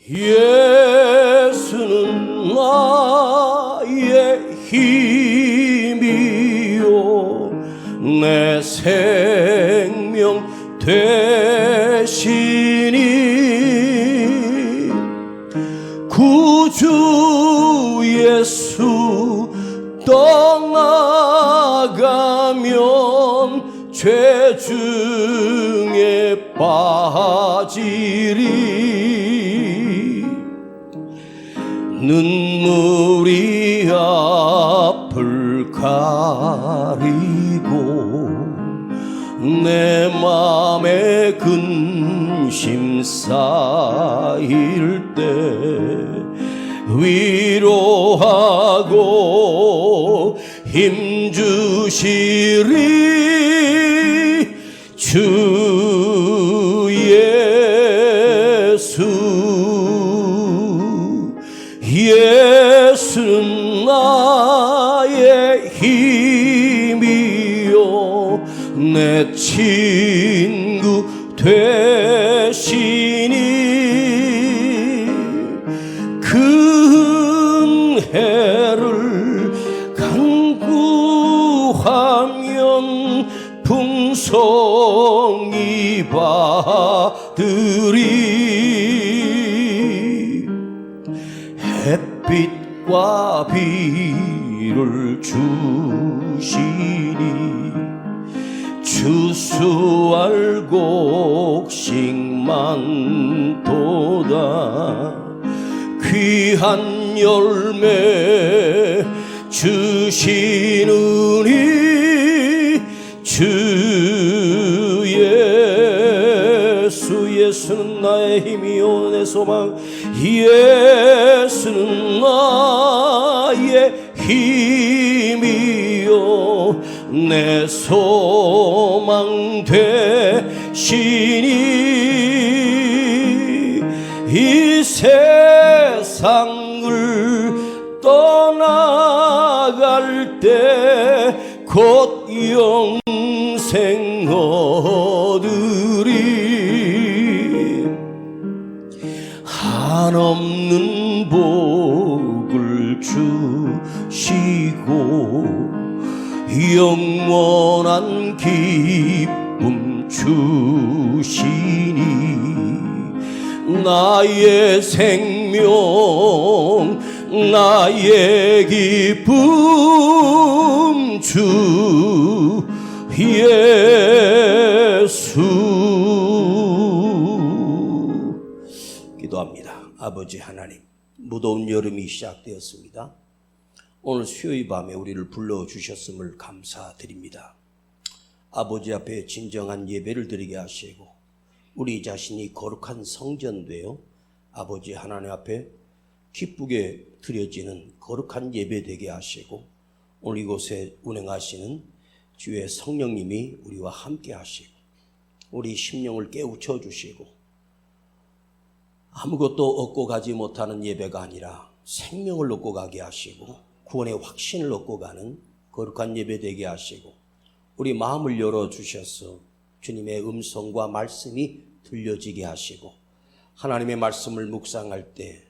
예수는 나의 힘이요 내 생명 되시니 구주 예수 떠나가면 죄 중에 빠지리 눈물이 앞을 가리고 내 맘에 근심 쌓일 때 위로하고 힘주시리 주 예수. 예수는 나의 힘이요 내 친구 되시니 그 은혜를 간구하면 풍성히 받으리 햇빛과 비를 주시니 추수할 곡식만 도다 귀한 열매 주시느니 주 예수. 예수는 나의 힘이요 내 소망. 예수는 나의 힘이요 내 소망 되시니 이 세상을 떠나갈 때 곧 영생 얻으리 한없는 복을 주시고 영원한 기쁨 주시니 나의 생명 나의 기쁨 주 예수. 기도합니다. 아버지 하나님, 무더운 여름이 시작되었습니다. 오늘 수요일 밤에 우리를 불러주셨음을 감사드립니다. 아버지 앞에 진정한 예배를 드리게 하시고 우리 자신이 거룩한 성전 되어 아버지 하나님 앞에 기쁘게 드려지는 거룩한 예배 되게 하시고 오늘 이곳에 운행하시는 주의 성령님이 우리와 함께 하시고 우리 심령을 깨우쳐 주시고 아무것도 얻고 가지 못하는 예배가 아니라 생명을 얻고 가게 하시고 구원의 확신을 얻고 가는 거룩한 예배 되게 하시고 우리 마음을 열어주셔서 주님의 음성과 말씀이 들려지게 하시고 하나님의 말씀을 묵상할 때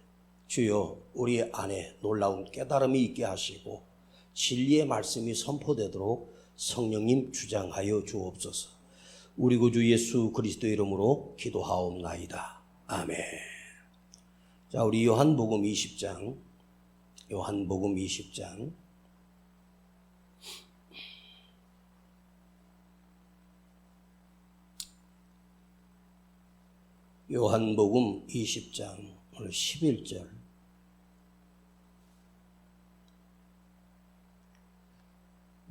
주여 우리 안에 놀라운 깨달음이 있게 하시고 진리의 말씀이 선포되도록 성령님 주장하여 주옵소서. 우리 구주 예수 그리스도의 이름으로 기도하옵나이다. 아멘. 자, 우리 요한복음 20장 요한복음 20장 요한복음 20장 오늘 11절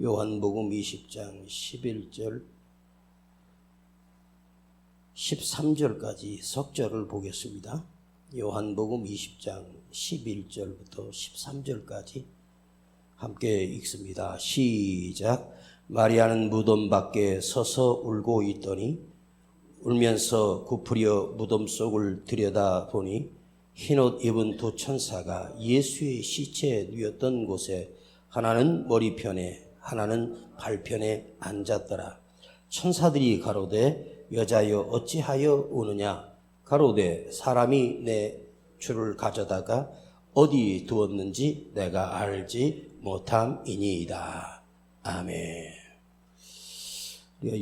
요한복음 20장 11절 13절까지 석절을 보겠습니다. 요한복음 20장 11절부터 13절까지 함께 읽습니다. 시작. 마리아는 무덤 밖에 서서 울고 있더니 울면서 굽으려 무덤 속을 들여다보니 흰옷 입은 두 천사가 예수의 시체에 누웠던 곳에 하나는 머리편에 하나는 발편에 앉았더라. 천사들이 가로되 여자여 어찌하여 우느냐? 가로되 사람이 내 주를 가져다가 어디 두었는지 내가 알지 못함이니이다. 아멘.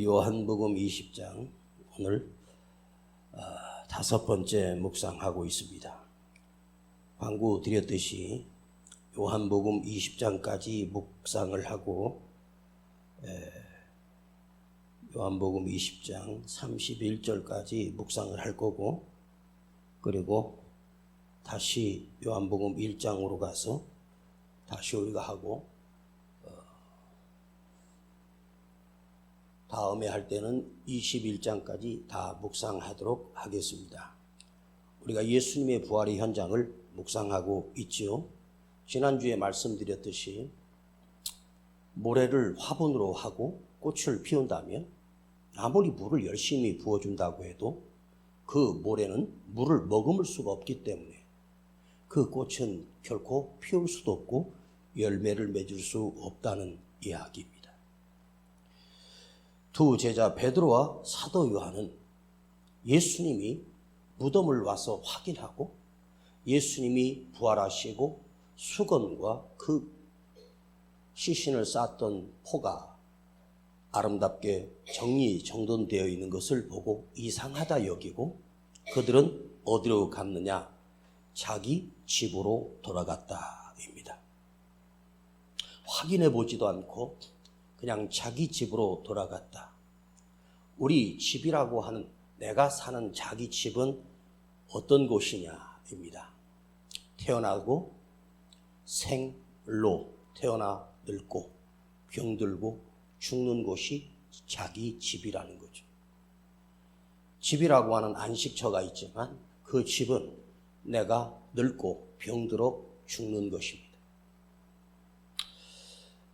요한복음 20장 오늘 5번째 묵상하고 있습니다. 광고 드렸듯이 요한복음 20장까지 묵상을 하고 요한복음 20장 31절까지 묵상을 할 거고, 그리고 다시 요한복음 1장으로 가서 다시 우리가 하고, 다음에 할 때는 21장까지 다 묵상하도록 하겠습니다. 우리가 예수님의 부활의 현장을 묵상하고 있지요. 지난주에 말씀드렸듯이 모래를 화분으로 하고 꽃을 피운다면 아무리 물을 열심히 부어준다고 해도 그 모래는 물을 머금을 수가 없기 때문에 그 꽃은 결코 피울 수도 없고 열매를 맺을 수 없다는 이야기입니다. 두 제자 베드로와 사도 요한은 예수님이 무덤을 와서 확인하고 예수님이 부활하시고 수건과 그 시신을 쌌던 포가 아름답게 정리정돈되어 있는 것을 보고 이상하다 여기고 그들은 어디로 갔느냐? 자기 집으로 돌아갔다입니다. 확인해 보지도 않고 그냥 자기 집으로 돌아갔다. 우리 집이라고 하는 내가 사는 자기 집은 어떤 곳이냐입니다. 태어나고 생로 태어나 늙고 병들고 죽는 곳이 자기 집이라는 거죠. 집이라고 하는 안식처가 있지만 그 집은 내가 늙고 병들어 죽는 것입니다.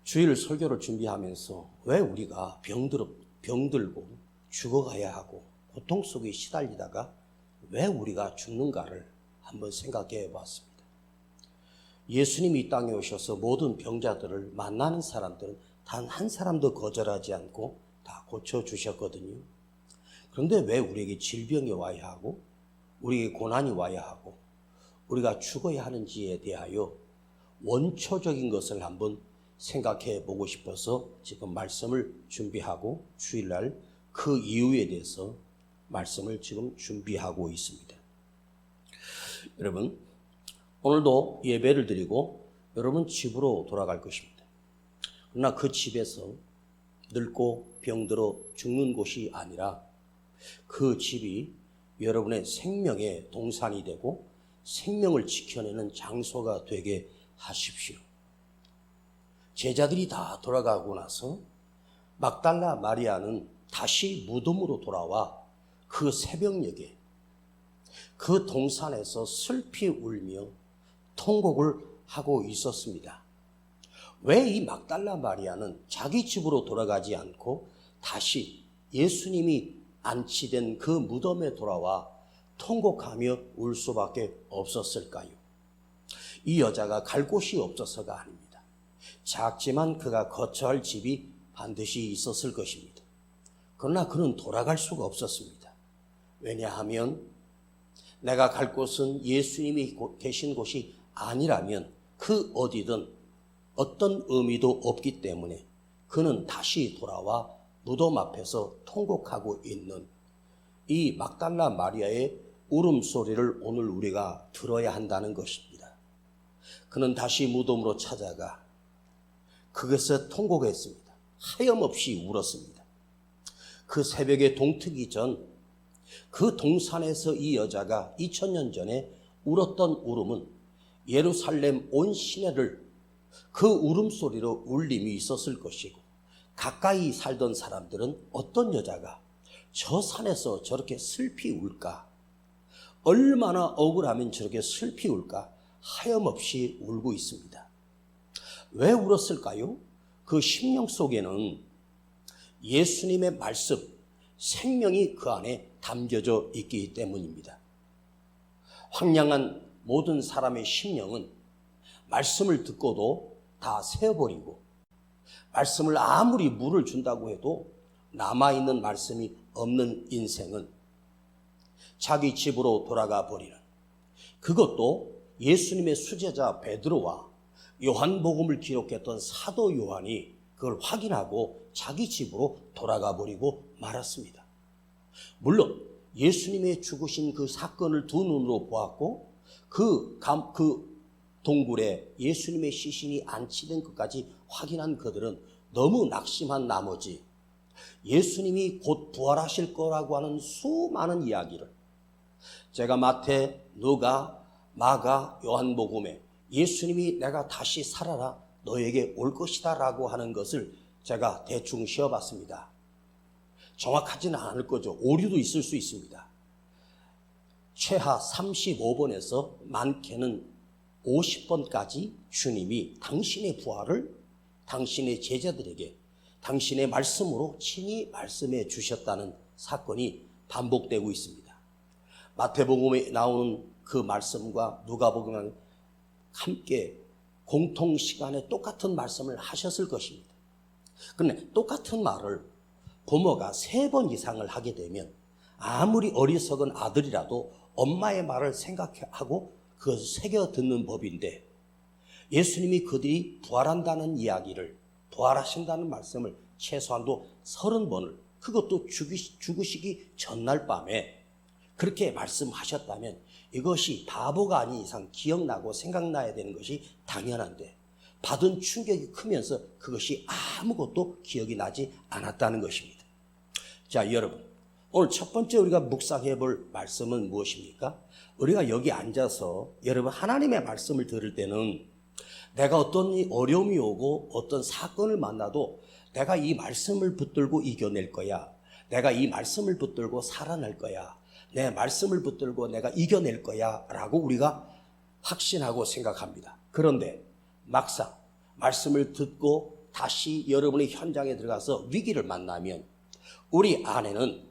주일 설교를 준비하면서 왜 우리가 병들고 죽어가야 하고 고통 속에 시달리다가 왜 우리가 죽는가를 한번 생각해 봤습니다. 예수님이 이 땅에 오셔서 모든 병자들을 만나는 사람들은 단 한 사람도 거절하지 않고 다 고쳐주셨거든요. 그런데 왜 우리에게 질병이 와야 하고 우리에게 고난이 와야 하고 우리가 죽어야 하는지에 대하여 원초적인 것을 한번 생각해 보고 싶어서 지금 말씀을 준비하고 주일날 그 이유에 대해서 말씀을 지금 준비하고 있습니다. 여러분, 오늘도 예배를 드리고 여러분 집으로 돌아갈 것입니다. 그러나 그 집에서 늙고 병들어 죽는 곳이 아니라 그 집이 여러분의 생명의 동산이 되고 생명을 지켜내는 장소가 되게 하십시오. 제자들이 다 돌아가고 나서 막달라 마리아는 다시 무덤으로 돌아와 그 새벽녘에 그 동산에서 슬피 울며 통곡을 하고 있었습니다. 왜 이 막달라 마리아는 자기 집으로 돌아가지 않고 다시 예수님이 안치된 그 무덤에 돌아와 통곡하며 울 수밖에 없었을까요? 이 여자가 갈 곳이 없어서가 아닙니다. 작지만 그가 거처할 집이 반드시 있었을 것입니다. 그러나 그는 돌아갈 수가 없었습니다. 왜냐하면 내가 갈 곳은 예수님이 계신 곳이 아니라면 그 어디든 어떤 의미도 없기 때문에 그는 다시 돌아와 무덤 앞에서 통곡하고 있는 이 막달라 마리아의 울음소리를 오늘 우리가 들어야 한다는 것입니다. 그는 다시 무덤으로 찾아가 그것에 통곡했습니다. 하염없이 울었습니다. 그 새벽에 동트기 전 그 동산에서 이 여자가 2000년 전에 울었던 울음은 예루살렘 온 시내를 그 울음소리로 울림이 있었을 것이고 가까이 살던 사람들은 어떤 여자가 저 산에서 저렇게 슬피 울까? 얼마나 억울하면 저렇게 슬피 울까? 하염없이 울고 있습니다. 왜 울었을까요? 그 심령 속에는 예수님의 말씀, 생명이 그 안에 담겨져 있기 때문입니다. 황량한 모든 사람의 심령은 말씀을 듣고도 다 세어버리고 말씀을 아무리 물을 준다고 해도 남아있는 말씀이 없는 인생은 자기 집으로 돌아가 버리는 그것도 예수님의 수제자 베드로와 요한복음을 기록했던 사도 요한이 그걸 확인하고 자기 집으로 돌아가 버리고 말았습니다. 물론 예수님의 죽으신 그 사건을 두 눈으로 보았고 그 동굴에 예수님의 시신이 안치된 것까지 확인한 그들은 너무 낙심한 나머지 예수님이 곧 부활하실 거라고 하는 수많은 이야기를 제가 마태, 누가, 마가, 요한복음에 예수님이 내가 다시 살아라 너에게 올 것이다 라고 하는 것을 제가 대충 쉬어봤습니다. 정확하지는 않을 거죠. 오류도 있을 수 있습니다. 최하 35번에서 많게는 50번까지 주님이 당신의 부활을 당신의 제자들에게 당신의 말씀으로 친히 말씀해 주셨다는 사건이 반복되고 있습니다. 마태복음에 나오는 그 말씀과 누가복음에 함께 공통 시간에 똑같은 말씀을 하셨을 것입니다. 그런데 똑같은 말을 부모가 3번 이상을 하게 되면 아무리 어리석은 아들이라도 엄마의 말을 생각하고 그것을 새겨 듣는 법인데 예수님이 그들이 부활한다는 이야기를 부활하신다는 말씀을 최소한도 30번을 그것도 죽으시기 전날 밤에 그렇게 말씀하셨다면 이것이 바보가 아닌 이상 기억나고 생각나야 되는 것이 당연한데 받은 충격이 크면서 그것이 아무것도 기억이 나지 않았다는 것입니다. 자, 여러분, 오늘 첫 번째 우리가 묵상해 볼 말씀은 무엇입니까? 우리가 여기 앉아서 여러분 하나님의 말씀을 들을 때는 내가 어떤 어려움이 오고 어떤 사건을 만나도 내가 이 말씀을 붙들고 이겨낼 거야. 내가 이 말씀을 붙들고 살아날 거야. 내 말씀을 붙들고 내가 이겨낼 거야 라고 우리가 확신하고 생각합니다. 그런데 막상 말씀을 듣고 다시 여러분의 현장에 들어가서 위기를 만나면 우리 안에는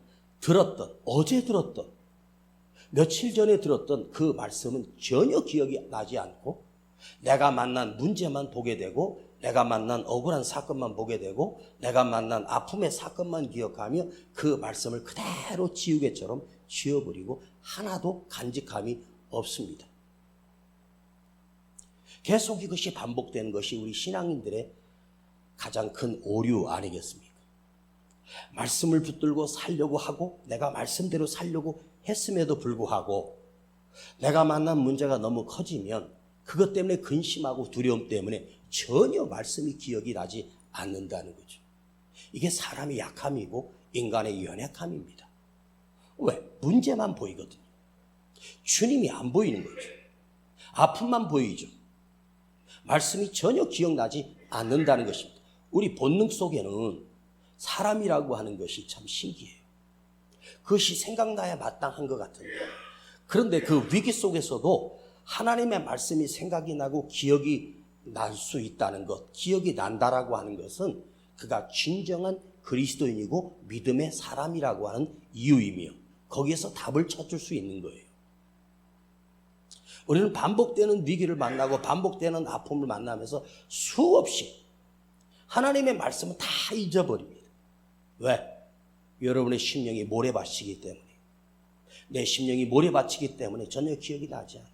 어제 들었던 며칠 전에 들었던 그 말씀은 전혀 기억이 나지 않고 내가 만난 문제만 보게 되고 내가 만난 억울한 사건만 보게 되고 내가 만난 아픔의 사건만 기억하며 그 말씀을 그대로 지우개처럼 지워버리고 하나도 간직함이 없습니다. 계속 이것이 반복되는 것이 우리 신앙인들의 가장 큰 오류 아니겠습니까? 말씀을 붙들고 살려고 하고 내가 말씀대로 살려고 했음에도 불구하고 내가 만난 문제가 너무 커지면 그것 때문에 근심하고 두려움 때문에 전혀 말씀이 기억이 나지 않는다는 거죠. 이게 사람의 약함이고 인간의 연약함입니다. 왜? 문제만 보이거든요. 주님이 안 보이는 거죠. 아픔만 보이죠. 말씀이 전혀 기억나지 않는다는 것입니다. 우리 본능 속에는 사람이라고 하는 것이 참 신기해요. 그것이 생각나야 마땅한 것 같은데 그런데 그 위기 속에서도 하나님의 말씀이 생각이 나고 기억이 날 수 있다는 것, 기억이 난다라고 하는 것은 그가 진정한 그리스도인이고 믿음의 사람이라고 하는 이유이며 거기에서 답을 찾을 수 있는 거예요. 우리는 반복되는 위기를 만나고 반복되는 아픔을 만나면서 수없이 하나님의 말씀은 다 잊어버립니다. 왜? 여러분의 심령이 모래밭이기 때문에 내 심령이 모래밭이기 때문에 전혀 기억이 나지 않아요.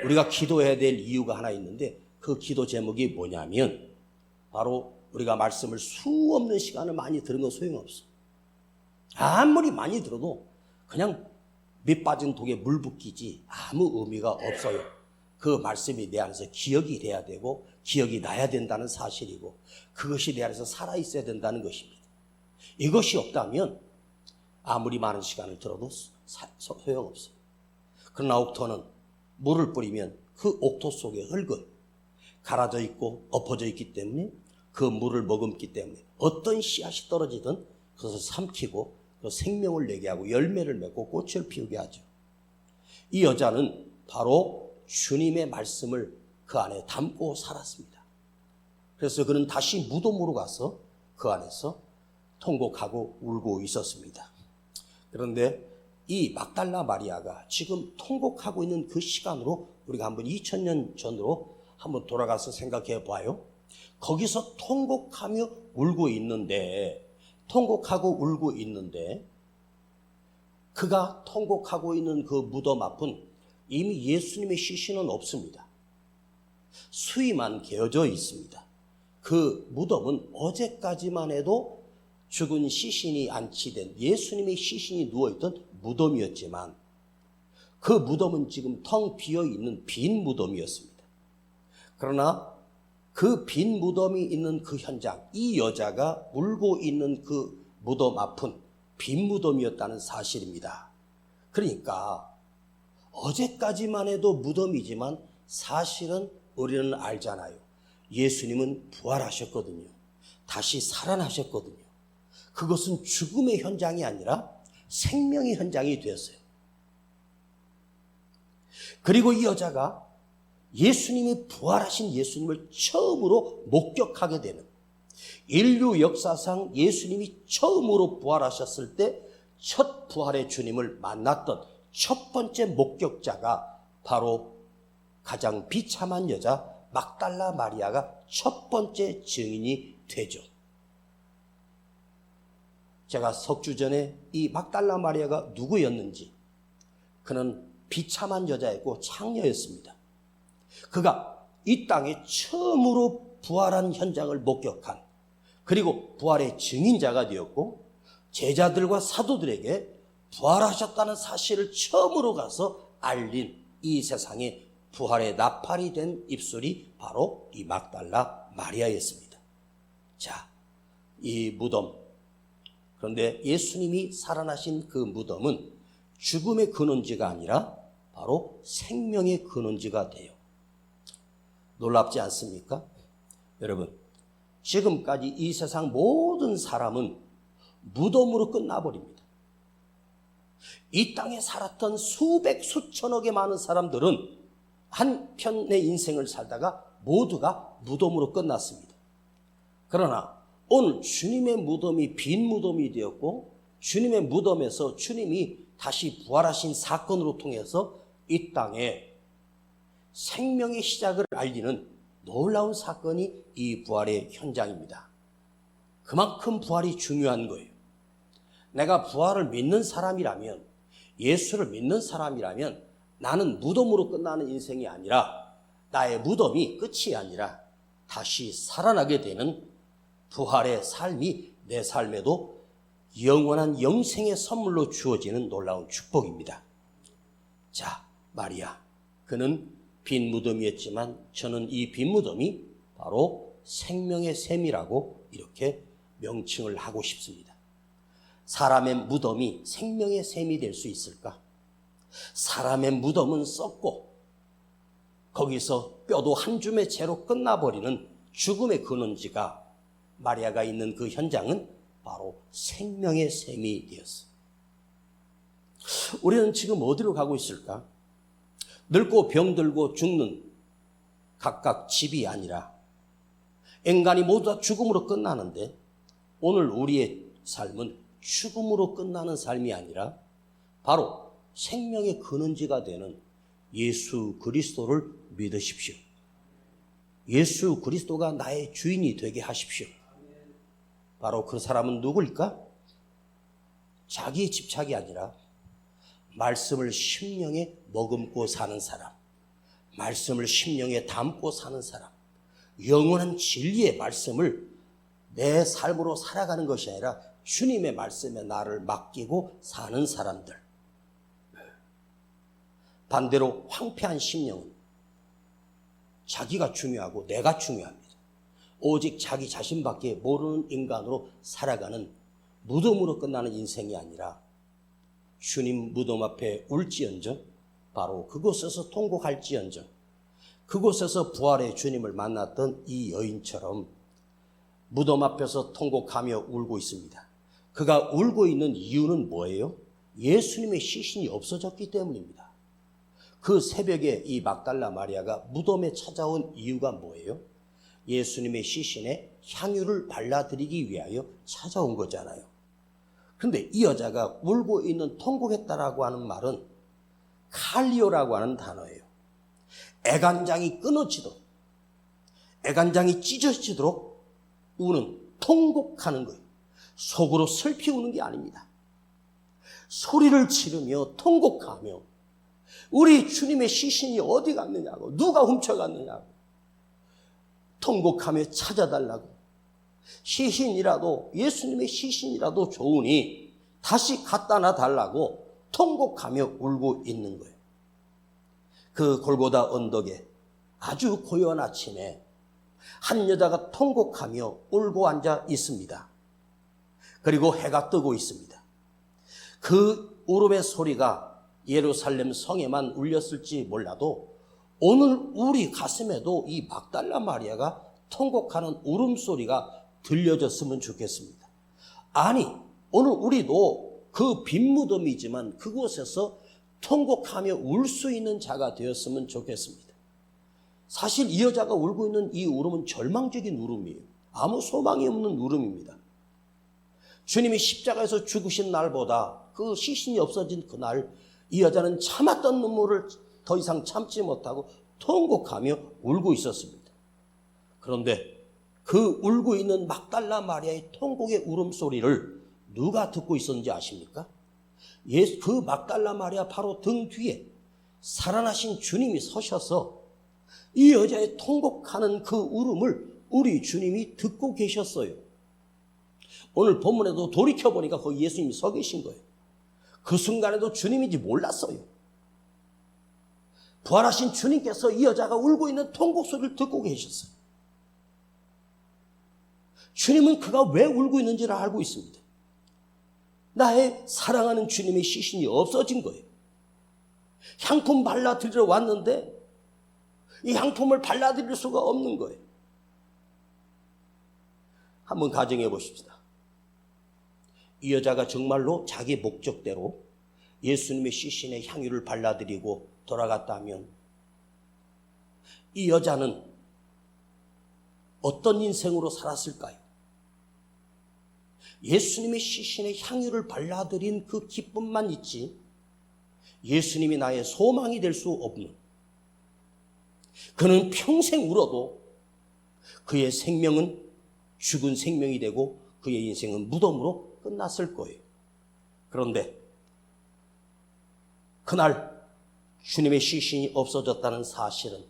우리가 기도해야 될 이유가 하나 있는데 그 기도 제목이 뭐냐면 바로 우리가 말씀을 수없는 시간을 많이 들은 건 소용없어. 아무리 많이 들어도 그냥 밑 빠진 독에 물 붓기지 아무 의미가 없어요. 그 말씀이 내 안에서 기억이 돼야 되고 기억이 나야 된다는 사실이고 그것이 내 안에서 살아있어야 된다는 것입니다. 이것이 없다면 아무리 많은 시간을 들어도 소용없어요. 그러나 옥토는 물을 뿌리면 그 옥토 속에 흙은 갈아져 있고 엎어져 있기 때문에 그 물을 머금기 때문에 어떤 씨앗이 떨어지든 그것을 삼키고 그 생명을 내게 하고 열매를 맺고 꽃을 피우게 하죠. 이 여자는 바로 주님의 말씀을 그 안에 담고 살았습니다. 그래서 그는 다시 무덤으로 가서 그 안에서 통곡하고 울고 있었습니다. 그런데 이 막달라 마리아가 지금 통곡하고 있는 그 시간으로 우리가 한번 2000년 전으로 한번 돌아가서 생각해 봐요. 거기서 통곡하며 울고 있는데 그가 통곡하고 있는 그 무덤 앞은 이미 예수님의 시신은 없습니다. 수위만 개어져 있습니다. 그 무덤은 어제까지만 해도 죽은 시신이 안치된 예수님의 시신이 누워있던 무덤이었지만 그 무덤은 지금 텅 비어있는 빈 무덤이었습니다. 그러나 그 빈 무덤이 있는 그 현장, 이 여자가 울고 있는 그 무덤 앞은 빈 무덤이었다는 사실입니다. 그러니까 어제까지만 해도 무덤이지만 사실은 우리는 알잖아요. 예수님은 부활하셨거든요. 다시 살아나셨거든요. 그것은 죽음의 현장이 아니라 생명의 현장이 되었어요. 그리고 이 여자가 예수님이 부활하신 예수님을 처음으로 목격하게 되는, 인류 역사상 예수님이 처음으로 부활하셨을 때 첫 부활의 주님을 만났던 첫 번째 목격자가 바로 가장 비참한 여자 막달라 마리아가 첫 번째 증인이 되죠. 제가 석 주 전에 이 막달라 마리아가 누구였는지, 그는 비참한 여자였고 창녀였습니다. 그가 이 땅에 처음으로 부활한 현장을 목격한, 그리고 부활의 증인자가 되었고 제자들과 사도들에게 부활하셨다는 사실을 처음으로 가서 알린 이 세상에 부활의 나팔이 된 입술이 바로 이 막달라 마리아였습니다. 자, 이 무덤, 그런데 예수님이 살아나신 그 무덤은 죽음의 근원지가 아니라 바로 생명의 근원지가 돼요. 놀랍지 않습니까? 여러분, 지금까지 이 세상 모든 사람은 무덤으로 끝나버립니다. 이 땅에 살았던 수백 수천억의 많은 사람들은 한편의 인생을 살다가 모두가 무덤으로 끝났습니다. 그러나 오늘 주님의 무덤이 빈 무덤이 되었고 주님의 무덤에서 주님이 다시 부활하신 사건으로 통해서 이 땅에 생명의 시작을 알리는 놀라운 사건이 이 부활의 현장입니다. 그만큼 부활이 중요한 거예요. 내가 부활을 믿는 사람이라면, 예수를 믿는 사람이라면 나는 무덤으로 끝나는 인생이 아니라, 나의 무덤이 끝이 아니라 다시 살아나게 되는 부활의 삶이 내 삶에도 영원한 영생의 선물로 주어지는 놀라운 축복입니다. 자, 마리아, 그는 빈 무덤이었지만 저는 이 빈 무덤이 바로 생명의 샘이라고 이렇게 명칭을 하고 싶습니다. 사람의 무덤이 생명의 샘이 될 수 있을까? 사람의 무덤은 썩고 거기서 뼈도 한 줌의 채로 끝나버리는 죽음의 근원지가 마리아가 있는 그 현장은 바로 생명의 샘이 되었어요. 우리는 지금 어디로 가고 있을까? 늙고 병들고 죽는 각각 집이 아니라 인간이 모두 다 죽음으로 끝나는데 오늘 우리의 삶은 죽음으로 끝나는 삶이 아니라 바로 생명의 근원지가 되는 예수 그리스도를 믿으십시오. 예수 그리스도가 나의 주인이 되게 하십시오. 바로 그 사람은 누구일까? 자기의 집착이 아니라 말씀을 심령에 머금고 사는 사람, 말씀을 심령에 담고 사는 사람, 영원한 진리의 말씀을 내 삶으로 살아가는 것이 아니라 주님의 말씀에 나를 맡기고 사는 사람들. 반대로 황폐한 심령은 자기가 중요하고 내가 중요합니다. 오직 자기 자신밖에 모르는 인간으로 살아가는 무덤으로 끝나는 인생이 아니라 주님 무덤 앞에 울지언정 바로 그곳에서 통곡할지언정 그곳에서 부활의 주님을 만났던 이 여인처럼 무덤 앞에서 통곡하며 울고 있습니다. 그가 울고 있는 이유는 뭐예요? 예수님의 시신이 없어졌기 때문입니다. 그 새벽에 이 막달라 마리아가 무덤에 찾아온 이유가 뭐예요? 예수님의 시신에 향유를 발라드리기 위하여 찾아온 거잖아요. 그런데 이 여자가 울고 있는 통곡했다라고 하는 말은 칼리오라고 하는 단어예요. 애간장이 끊어지도록, 애간장이 찢어지도록 우는, 통곡하는 거예요. 속으로 슬피 우는 게 아닙니다. 소리를 지르며 통곡하며 우리 주님의 시신이 어디 갔느냐고, 누가 훔쳐갔느냐고 통곡하며 찾아달라고. 시신이라도, 예수님의 시신이라도 좋으니 다시 갖다 놔달라고 통곡하며 울고 있는 거예요. 그 골고다 언덕에 아주 고요한 아침에 한 여자가 통곡하며 울고 앉아 있습니다. 그리고 해가 뜨고 있습니다. 그 울음의 소리가 예루살렘 성에만 울렸을지 몰라도 오늘 우리 가슴에도 이 막달라 마리아가 통곡하는 울음소리가 들려졌으면 좋겠습니다. 아니, 오늘 우리도 그 빈 무덤이지만 그곳에서 통곡하며 울 수 있는 자가 되었으면 좋겠습니다. 사실 이 여자가 울고 있는 이 울음은 절망적인 울음이에요. 아무 소망이 없는 울음입니다. 주님이 십자가에서 죽으신 날보다, 그 시신이 없어진 그날, 이 여자는 참았던 눈물을 더 이상 참지 못하고 통곡하며 울고 있었습니다. 그런데 그 울고 있는 막달라 마리아의 통곡의 울음소리를 누가 듣고 있었는지 아십니까? 그 막달라 마리아 바로 등 뒤에 살아나신 주님이 서셔서 이 여자의 통곡하는 그 울음을 우리 주님이 듣고 계셨어요. 오늘 본문에도 돌이켜보니까 거기 예수님이 서 계신 거예요. 그 순간에도 주님인지 몰랐어요. 부활하신 주님께서 이 여자가 울고 있는 통곡 소리를 듣고 계셨어요. 주님은 그가 왜 울고 있는지를 알고 있습니다. 나의 사랑하는 주님의 시신이 없어진 거예요. 향품 발라드리러 왔는데 이 향품을 발라드릴 수가 없는 거예요. 한번 가정해 보십시다. 이 여자가 정말로 자기 목적대로 예수님의 시신에 향유를 발라드리고 돌아갔다면 이 여자는 어떤 인생으로 살았을까요? 예수님의 시신에 향유를 발라드린 그 기쁨만 있지 예수님이 나의 소망이 될 수 없는, 그는 평생 울어도 그의 생명은 죽은 생명이 되고 그의 인생은 무덤으로 끝났을 거예요. 그런데 그날 주님의 시신이 없어졌다는 사실은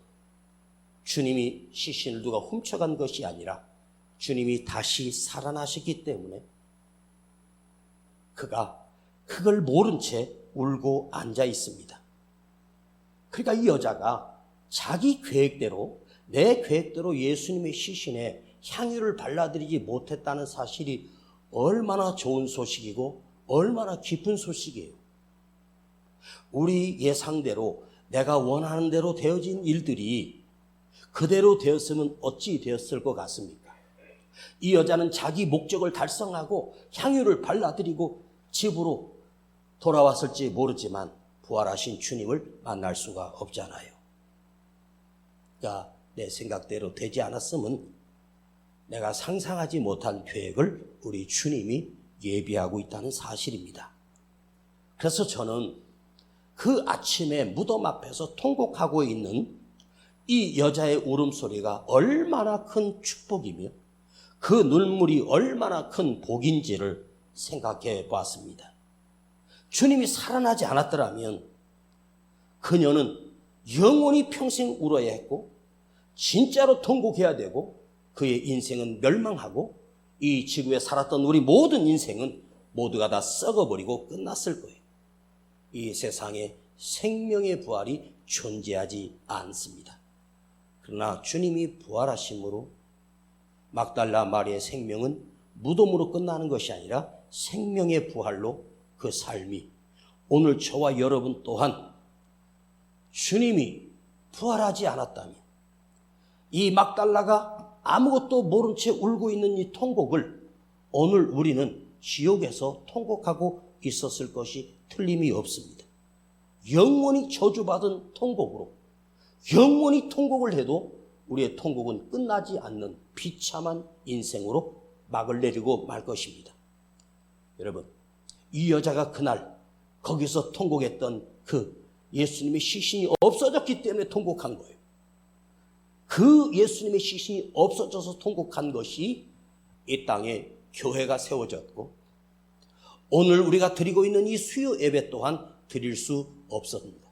주님이 시신을 누가 훔쳐간 것이 아니라 주님이 다시 살아나셨기 때문에 그가 그걸 모른 채 울고 앉아 있습니다. 그러니까 이 여자가 자기 계획대로, 내 계획대로 예수님의 시신에 향유를 발라드리지 못했다는 사실이 얼마나 좋은 소식이고 얼마나 기쁜 소식이에요. 우리 예상대로, 내가 원하는 대로 되어진 일들이 그대로 되었으면 어찌 되었을 것 같습니까? 이 여자는 자기 목적을 달성하고 향유를 발라드리고 집으로 돌아왔을지 모르지만 부활하신 주님을 만날 수가 없잖아요. 그러니까 내 생각대로 되지 않았으면 내가 상상하지 못한 계획을 우리 주님이 예비하고 있다는 사실입니다. 그래서 저는 그 아침에 무덤 앞에서 통곡하고 있는 이 여자의 울음소리가 얼마나 큰 축복이며 그 눈물이 얼마나 큰 복인지를 생각해 보았습니다. 주님이 살아나지 않았더라면 그녀는 영원히 평생 울어야 했고 진짜로 통곡해야 되고 그의 인생은 멸망하고 이 지구에 살았던 우리 모든 인생은 모두가 다 썩어버리고 끝났을 거예요. 이 세상에 생명의 부활이 존재하지 않습니다. 그러나 주님이 부활하심으로 막달라 마리아의 생명은 무덤으로 끝나는 것이 아니라 생명의 부활로 그 삶이, 오늘 저와 여러분 또한 주님이 부활하지 않았다면 이 막달라가 아무것도 모른 채 울고 있는 이 통곡을 오늘 우리는 지옥에서 통곡하고 있었을 것이 틀림이 없습니다. 영원히 저주받은 통곡으로, 영원히 통곡을 해도 우리의 통곡은 끝나지 않는 비참한 인생으로 막을 내리고 말 것입니다. 여러분, 이 여자가 그날 거기서 통곡했던 그 예수님의 시신이 없어졌기 때문에 통곡한 거예요. 그 예수님의 시신이 없어져서 통곡한 것이 이 땅에 교회가 세워졌고 오늘 우리가 드리고 있는 이 수요 예배 또한 드릴 수 없습니다.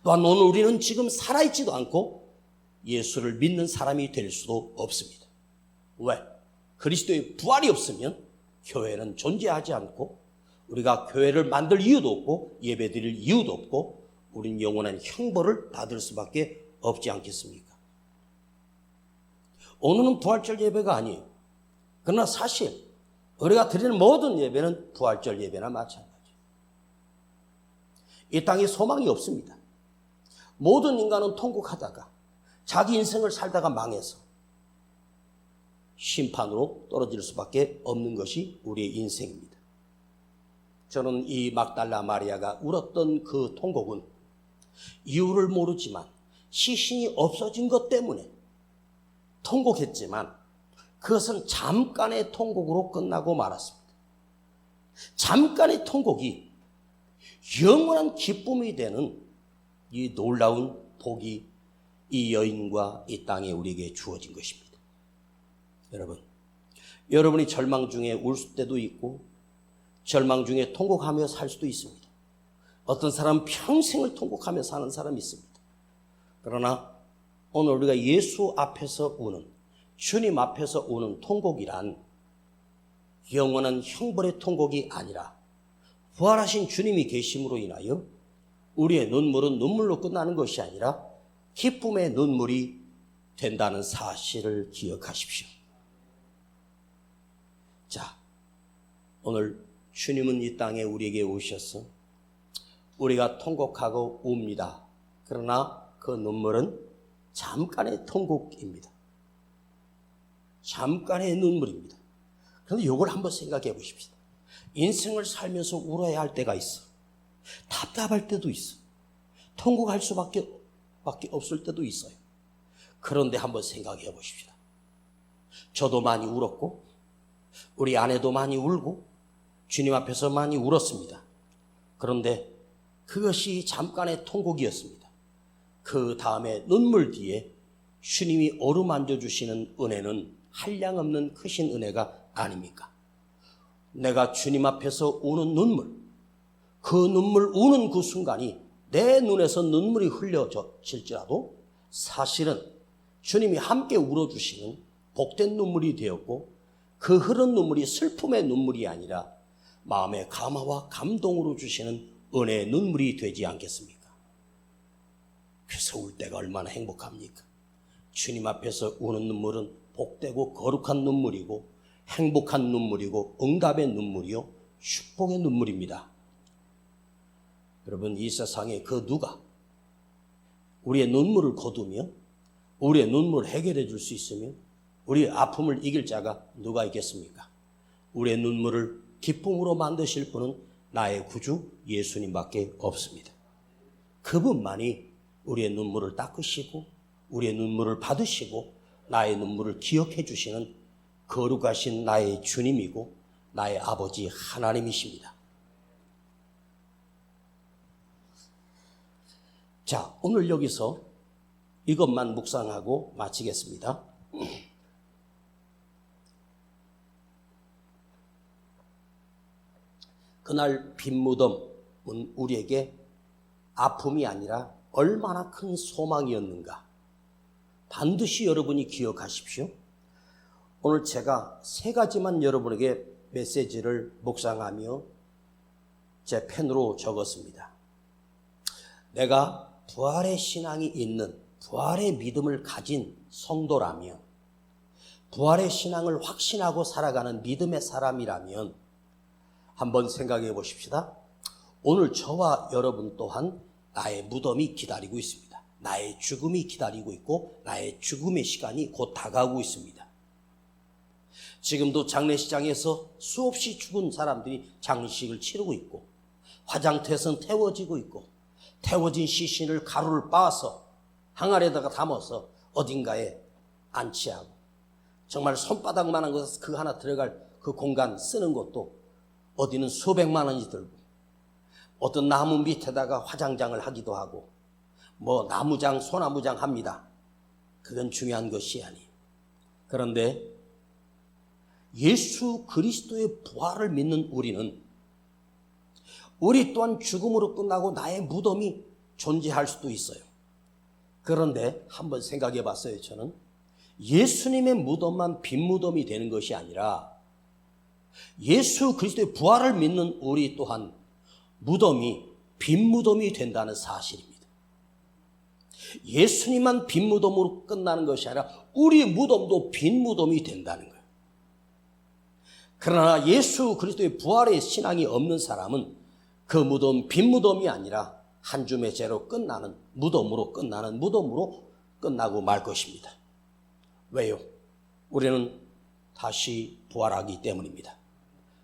또한 오늘 우리는 지금 살아있지도 않고 예수를 믿는 사람이 될 수도 없습니다. 왜? 그리스도의 부활이 없으면 교회는 존재하지 않고 우리가 교회를 만들 이유도 없고 예배드릴 이유도 없고 우린 영원한 형벌을 받을 수밖에 없지 않겠습니까? 오늘은 부활절 예배가 아니에요. 그러나 사실 우리가 드리는 모든 예배는 부활절 예배나 마찬가지예요. 이 땅에 소망이 없습니다. 모든 인간은 통곡하다가 자기 인생을 살다가 망해서 심판으로 떨어질 수밖에 없는 것이 우리의 인생입니다. 저는 이 막달라 마리아가 울었던 그 통곡은 이유를 모르지만 시신이 없어진 것 때문에 통곡했지만 그것은 잠깐의 통곡으로 끝나고 말았습니다. 잠깐의 통곡이 영원한 기쁨이 되는 이 놀라운 복이 이 여인과 이 땅에 우리에게 주어진 것입니다. 여러분이 절망 중에 울 때도 있고 절망 중에 통곡하며 살 수도 있습니다. 어떤 사람은 평생을 통곡하며 사는 사람이 있습니다. 그러나 오늘 우리가 예수 앞에서 우는, 주님 앞에서 우는 통곡이란 영원한 형벌의 통곡이 아니라 부활하신 주님이 계심으로 인하여 우리의 눈물은 눈물로 끝나는 것이 아니라 기쁨의 눈물이 된다는 사실을 기억하십시오. 자, 오늘 주님은 이 땅에 우리에게 오셔서 우리가 통곡하고 웁니다. 그러나 그 눈물은 잠깐의 통곡입니다. 잠깐의 눈물입니다. 그런데 이걸 한번 생각해 보십시다. 인생을 살면서 울어야 할 때가 있어. 답답할 때도 있어. 통곡할 수밖에 없을 때도 있어요. 그런데 한번 생각해 보십시다. 저도 많이 울었고 우리 아내도 많이 울고 주님 앞에서 많이 울었습니다. 그런데 그것이 잠깐의 통곡이었습니다. 그 다음에 눈물 뒤에 주님이 어루만져 주시는 은혜는 한량없는 크신 은혜가 아닙니까? 내가 주님 앞에서 우는 눈물, 그 눈물 우는 그 순간이 내 눈에서 눈물이 흘려질지라도 사실은 주님이 함께 울어주시는 복된 눈물이 되었고 그 흐른 눈물이 슬픔의 눈물이 아니라 마음의 감화와 감동으로 주시는 은혜의 눈물이 되지 않겠습니까? 그래서 울 때가 얼마나 행복합니까? 주님 앞에서 우는 눈물은 복되고 거룩한 눈물이고 행복한 눈물이고 응답의 눈물이요 축복의 눈물입니다. 여러분, 이 세상에 그 누가 우리의 눈물을 거두며 우리의 눈물을 해결해 줄 수 있으며 우리의 아픔을 이길 자가 누가 있겠습니까? 우리의 눈물을 기쁨으로 만드실 분은 나의 구주 예수님밖에 없습니다. 그분만이 우리의 눈물을 닦으시고 우리의 눈물을 받으시고 나의 눈물을 기억해 주시는 거룩하신 나의 주님이고 나의 아버지 하나님이십니다. 자, 오늘 여기서 이것만 묵상하고 마치겠습니다. 그날 빈 무덤은 우리에게 아픔이 아니라 얼마나 큰 소망이었는가. 반드시 여러분이 기억하십시오. 오늘 제가 3가지만 여러분에게 메시지를 묵상하며 제 펜으로 적었습니다. 내가 부활의 신앙이 있는, 부활의 믿음을 가진 성도라면, 부활의 신앙을 확신하고 살아가는 믿음의 사람이라면 한번 생각해 보십시다. 오늘 저와 여러분 또한 나의 무덤이 기다리고 있습니다. 나의 죽음이 기다리고 있고 나의 죽음의 시간이 곧 다가오고 있습니다. 지금도 장례시장에서 수없이 죽은 사람들이 장례식을 치르고 있고 화장터에서는 태워지고 있고 태워진 시신을 가루를 빻아서 항아리에다가 담아서 어딘가에 안치하고 정말 손바닥만한 것 그 하나 들어갈 그 공간 쓰는 것도 어디는 수백만 원이 들고 어떤 나무 밑에다가 화장장을 하기도 하고 뭐 나무장 소나무장 합니다. 그건 중요한 것이 아니에요. 그런데 예수 그리스도의 부활을 믿는 우리는 우리 또한 죽음으로 끝나고 나의 무덤이 존재할 수도 있어요. 그런데 한번 생각해 봤어요. 저는 예수님의 무덤만 빈 무덤이 되는 것이 아니라 예수 그리스도의 부활을 믿는 우리 또한 무덤이 빈 무덤이 된다는 사실입니다. 예수님만 빈 무덤으로 끝나는 것이 아니라 우리 무덤도 빈 무덤이 된다는 거예요. 그러나 예수 그리스도의 부활의 신앙이 없는 사람은 그 무덤 빈 무덤이 아니라 한 줌의 죄로 끝나는 무덤으로 끝나고 말 것입니다. 왜요? 우리는 다시 부활하기 때문입니다.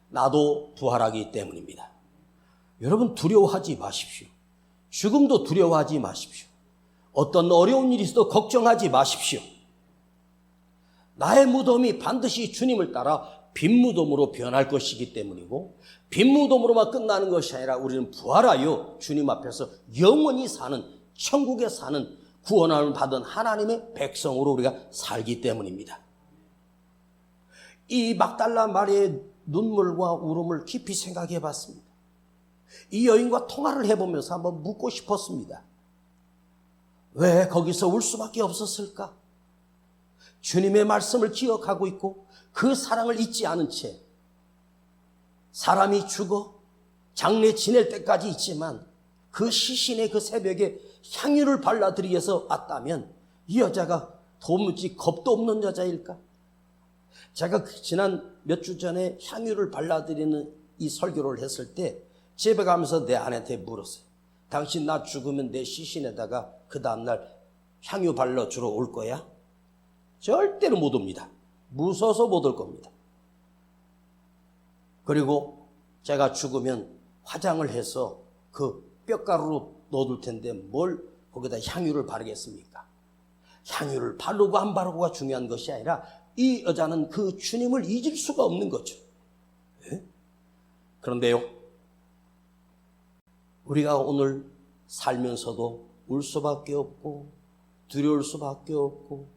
나도 부활하기 때문입니다. 여러분 두려워하지 마십시오. 죽음도 두려워하지 마십시오. 어떤 어려운 일이 있어도 걱정하지 마십시오. 나의 무덤이 반드시 주님을 따라 빈 무덤으로 변할 것이기 때문이고 빈 무덤으로만 끝나는 것이 아니라 우리는 부활하여 주님 앞에서 영원히 사는 천국에 사는 구원함을 받은 하나님의 백성으로 우리가 살기 때문입니다. 이 막달라 마리아의 눈물과 울음을 깊이 생각해 봤습니다. 이 여인과 통화를 해보면서 한번 묻고 싶었습니다. 왜 거기서 울 수밖에 없었을까? 주님의 말씀을 기억하고 있고 그 사랑을 잊지 않은 채 사람이 죽어 장례 지낼 때까지 있지만 그 시신의 그 새벽에 향유를 발라드리기 위해서 왔다면 이 여자가 도무지 겁도 없는 여자일까? 제가 지난 몇 주 전에 향유를 발라드리는 이 설교를 했을 때 집에 가면서 내 아내한테 물었어요. 당신 나 죽으면 내 시신에다가 그 다음날 향유 발라주러 올 거야? 절대로 못 옵니다. 무서워서 못 올 겁니다. 그리고 제가 죽으면 화장을 해서 그 뼈가루로 넣어둘 텐데 뭘 거기다 향유를 바르겠습니까? 향유를 바르고 안 바르고가 중요한 것이 아니라 이 여자는 그 주님을 잊을 수가 없는 거죠. 네? 그런데요, 우리가 오늘 살면서도 울 수밖에 없고 두려울 수밖에 없고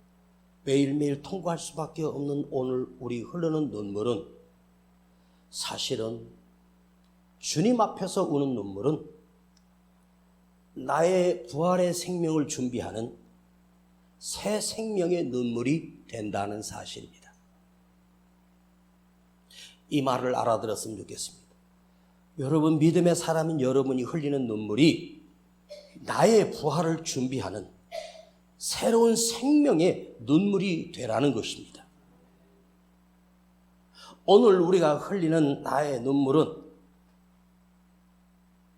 매일매일 통과할 수밖에 없는 오늘 우리 흐르는 눈물은 사실은 주님 앞에서 우는 눈물은 나의 부활의 생명을 준비하는 새 생명의 눈물이 된다는 사실입니다. 이 말을 알아들었으면 좋겠습니다. 여러분 믿음의 사람인 여러분이 흘리는 눈물이 나의 부활을 준비하는 새로운 생명의 눈물이 되라는 것입니다. 오늘 우리가 흘리는 나의 눈물은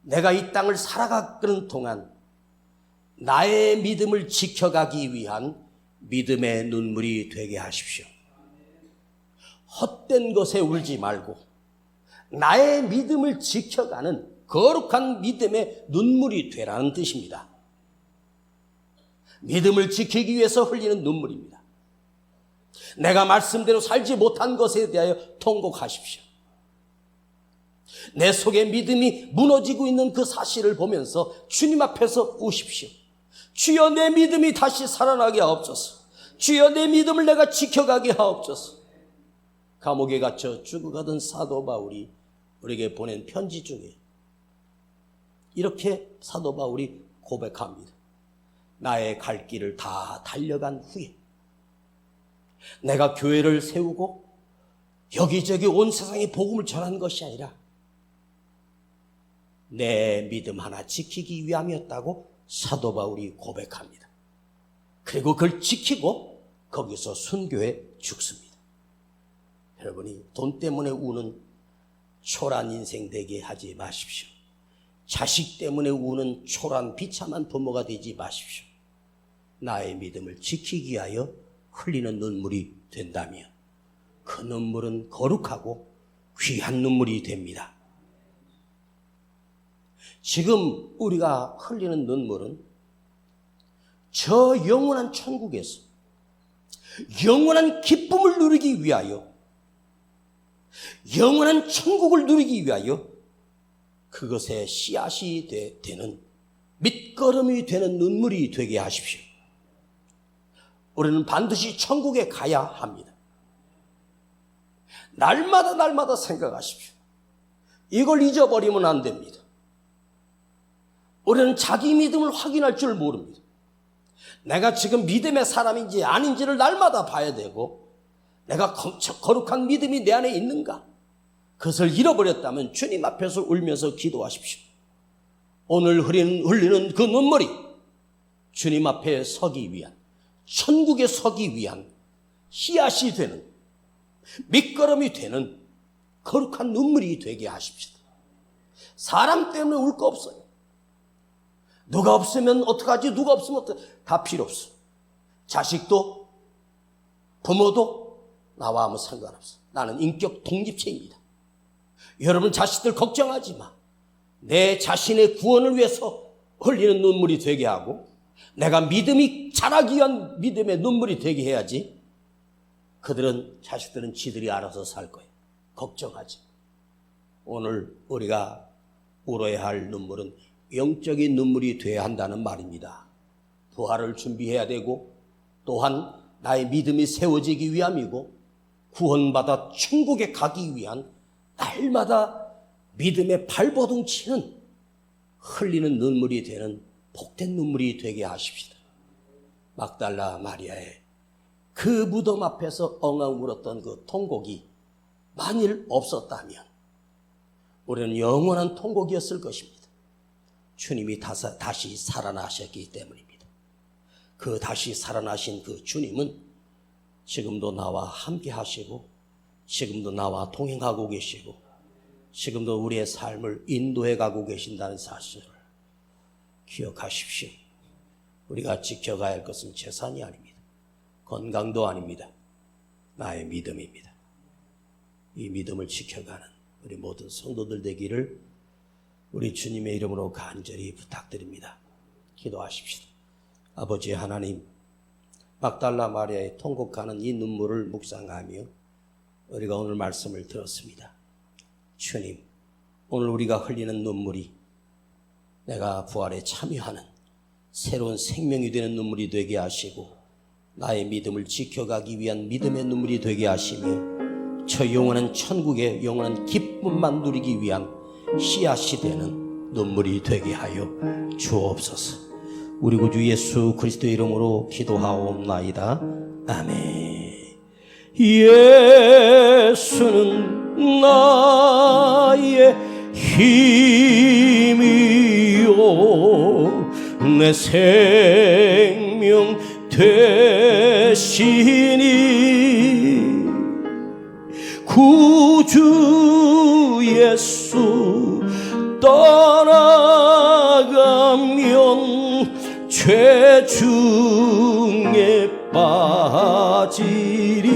내가 이 땅을 살아가는 동안 나의 믿음을 지켜가기 위한 믿음의 눈물이 되게 하십시오. 헛된 것에 울지 말고 나의 믿음을 지켜가는 거룩한 믿음의 눈물이 되라는 뜻입니다. 믿음을 지키기 위해서 흘리는 눈물입니다. 내가 말씀대로 살지 못한 것에 대하여 통곡하십시오. 내 속에 믿음이 무너지고 있는 그 사실을 보면서 주님 앞에서 우십시오. 주여 내 믿음이 다시 살아나게 하옵소서. 주여 내 믿음을 내가 지켜가게 하옵소서. 감옥에 갇혀 죽어가던 사도 바울이 우리에게 보낸 편지 중에 이렇게 사도 바울이 고백합니다. 나의 갈 길을 다 달려간 후에 내가 교회를 세우고 여기저기 온 세상에 복음을 전한 것이 아니라 내 믿음 하나 지키기 위함이었다고 사도 바울이 고백합니다. 그리고 그걸 지키고 거기서 순교해 죽습니다. 여러분이 돈 때문에 우는 초라한 인생 되게 하지 마십시오. 자식 때문에 우는 초라한 비참한 부모가 되지 마십시오. 나의 믿음을 지키기 위하여 흘리는 눈물이 된다면 그 눈물은 거룩하고 귀한 눈물이 됩니다. 지금 우리가 흘리는 눈물은 저 영원한 천국에서 영원한 기쁨을 누리기 위하여 영원한 천국을 누리기 위하여 그것의 씨앗이 되는 밑거름이 되는 눈물이 되게 하십시오. 우리는 반드시 천국에 가야 합니다. 날마다 생각하십시오. 이걸 잊어버리면 안 됩니다. 우리는 자기 믿음을 확인할 줄 모릅니다. 내가 지금 믿음의 사람인지 아닌지를 날마다 봐야 되고, 내가 거룩한 믿음이 내 안에 있는가? 그것을 잃어버렸다면 주님 앞에서 울면서 기도하십시오. 오늘 흘리는 그 눈물이 주님 앞에 서기 위한, 천국에 서기 위한 씨앗이 되는, 밑거름이 되는 거룩한 눈물이 되게 하십시다. 사람 때문에 울 거 없어요. 누가 없으면 어떡하지? 누가 없으면 어떡하지? 다 필요 없어. 자식도 부모도 나와 아무 상관없어. 나는 인격 독립체입니다. 여러분 자식들 걱정하지 마. 내 자신의 구원을 위해서 흘리는 눈물이 되게 하고, 내가 믿음이 자라기 위한 믿음의 눈물이 되게 해야지. 자식들은 지들이 알아서 살 거예요. 걱정하지 마. 오늘 우리가 울어야 할 눈물은 영적인 눈물이 되어야 한다는 말입니다. 부활을 준비해야 되고, 또한 나의 믿음이 세워지기 위함이고, 구원받아 천국에 가기 위한 날마다 믿음의 발버둥 치는 흘리는 눈물이 되는 복된 눈물이 되게 하십시다. 막달라 마리아의 그 무덤 앞에서 엉엉 울었던 그 통곡이 만일 없었다면 우리는 영원한 통곡이었을 것입니다. 주님이 다시 살아나셨기 때문입니다. 그 다시 살아나신 그 주님은 지금도 나와 함께 하시고, 지금도 나와 동행하고 계시고, 지금도 우리의 삶을 인도해 가고 계신다는 사실을 기억하십시오. 우리가 지켜가야 할 것은 재산이 아닙니다. 건강도 아닙니다. 나의 믿음입니다. 이 믿음을 지켜가는 우리 모든 성도들 되기를 우리 주님의 이름으로 간절히 부탁드립니다. 기도하십시오. 아버지 하나님, 막달라 마리아의 통곡하는 이 눈물을 묵상하며 우리가 오늘 말씀을 들었습니다. 주님, 오늘 우리가 흘리는 눈물이 내가 부활에 참여하는 새로운 생명이 되는 눈물이 되게 하시고, 나의 믿음을 지켜가기 위한 믿음의 눈물이 되게 하시며, 저 영원한 천국의 영원한 기쁨만 누리기 위한 씨앗이 되는 눈물이 되게 하여 주옵소서. 우리 구주 예수 그리스도의 이름으로 기도하옵나이다. 아멘. 예수는 나의 힘이요 내 생명 되시니, 구주 예수 떠나가면 죄 중에 빠지리.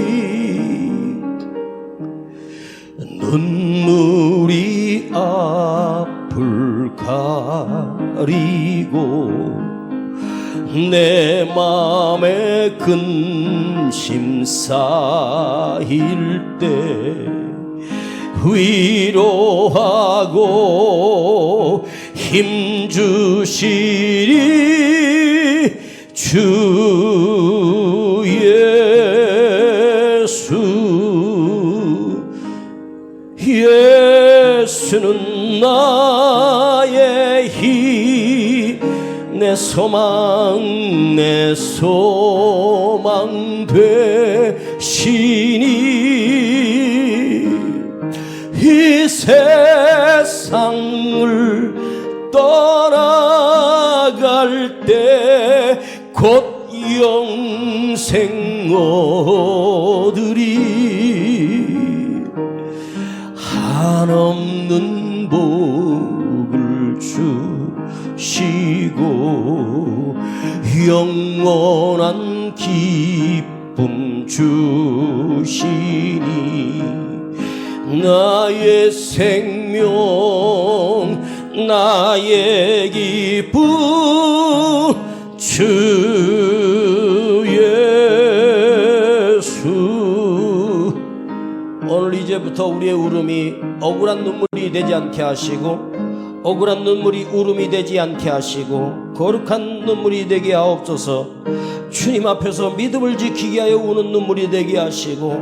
눈물이 앞을 가리고 내 맘에 근심 쌓일 때 위로하고 힘 주시리 주 예수. 예수는 나의 힘, 내 소망 되시니, 이 세상을 떠나갈 때 곧 영생 얻으리. 한없는 복을 주시고 영원한 기쁨 주시니, 나의 생명 나의 기쁨 주 예수. 오늘 이제부터 우리의 울음이 억울한 눈물이 되지 않게 하시고, 억울한 눈물이 울음이 되지 않게 하시고, 거룩한 눈물이 되게 하옵소서. 주님 앞에서 믿음을 지키게 하여 우는 눈물이 되게 하시고,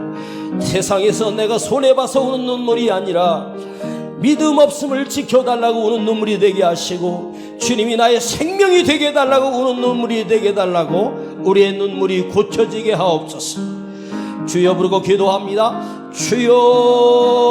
세상에서 내가 손해봐서 우는 눈물이 아니라 믿음 없음을 지켜달라고 우는 눈물이 되게 하시고, 주님이 나의 생명이 되게 해달라고, 우는 눈물이 되게 해달라고, 우리의 눈물이 고쳐지게 하옵소서. 주여 부르고 기도합니다. 주여.